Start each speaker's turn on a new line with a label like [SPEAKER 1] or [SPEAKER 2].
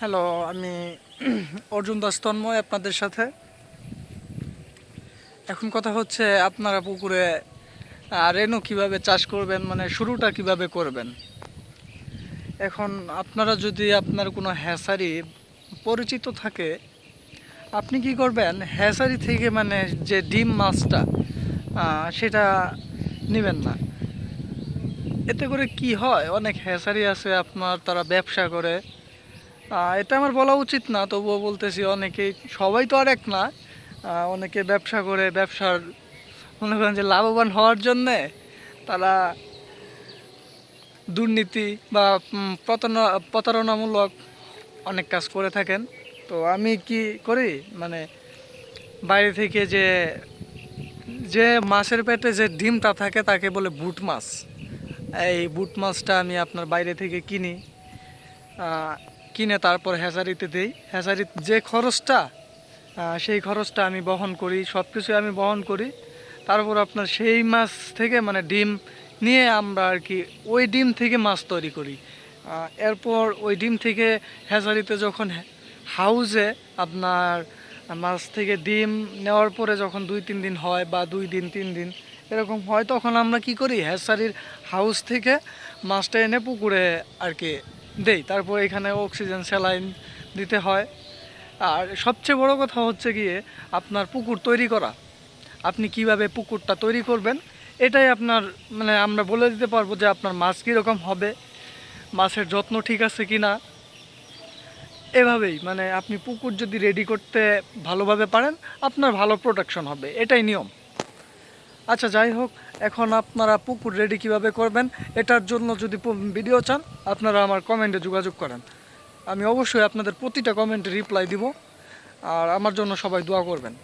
[SPEAKER 1] Hello, আমি অর্জুন দাস তন্ময় আপনাদের সাথে। এখন কথা হচ্ছে আপনারা পুকুরে রেনু কিভাবে চাষ করবেন, মানে শুরুটা কিভাবে করবেন। এখন আপনারা যদি আপনার কোনো হ্যাচারি পরিচিত থাকে, আপনি কি করবেন, হ্যাচারি থেকে মানে যে ডিম মাছটা সেটা নেবেন না। এতে করে কি হয়, অনেক হ্যাচারি আছে আপনার, তারা ব্যবসা করে। এটা আমার বলা উচিত না, তবুও বলতেছি, অনেকেই, সবাই তো আর এক না। অনেকে ব্যবসা করে, ব্যবসার মনে করেন যে লাভবান হওয়ার জন্যে তারা দুর্নীতি বা প্রতারণামূলক অনেক কাজ করে থাকেন। তো আমি কি করি, মানে বাইরে থেকে যে যে মাছের পেটে যে ডিমটা থাকে তাকে বলে বুট মাছ। এই বুট মাছটা আমি আপনার বাইরে থেকে কিনি। কিনে তারপর হ্যাচারিতে দিই। হ্যাচারির যে খরচটা, সেই খরচটা আমি বহন করি, সব কিছু আমি বহন করি। তারপর আপনার সেই মাছ থেকে মানে ডিম নিয়ে আমরা আর কি ওই ডিম থেকে মাছ তৈরি করি। এরপর ওই ডিম থেকে হ্যাচারিতে যখন হাউজে আপনার মাছ থেকে ডিম নেওয়ার পরে যখন 2-3 দিন হয় বা 2 দিন 3 দিন এরকম হয়, তখন আমরা কি করি, হ্যাচারির হাউস থেকে মাছটা এনে পুকুরে আর কি দেই। তারপর এখানে অক্সিজেন স্যালাইন দিতে হয়। আর সবচেয়ে বড় কথা হচ্ছে গিয়ে আপনার পুকুর তৈরি করা। আপনি কিভাবে পুকুরটা তৈরি করবেন, এটাই আপনার, মানে আমরা বলে দিতে পারবো যে আপনার মাছ কীরকম হবে, মাছের যত্ন ঠিক আছে কি না। এভাবেই মানে আপনি পুকুর যদি রেডি করতে ভালোভাবে পারেন, আপনার ভালো প্রোডাকশন হবে, এটাই নিয়ম। আচ্ছা, যাই হোক, এখন আপনারা পুকুর রেডি কিভাবে করবেন, এটার জন্য যদি ভিডিও চান, আপনারা আমার কমেন্টে যোগাযোগ করেন। আমি অবশ্যই আপনাদের প্রতিটা কমেন্টে রিপ্লাই দিব। আর আমার জন্য সবাই দোয়া করবেন।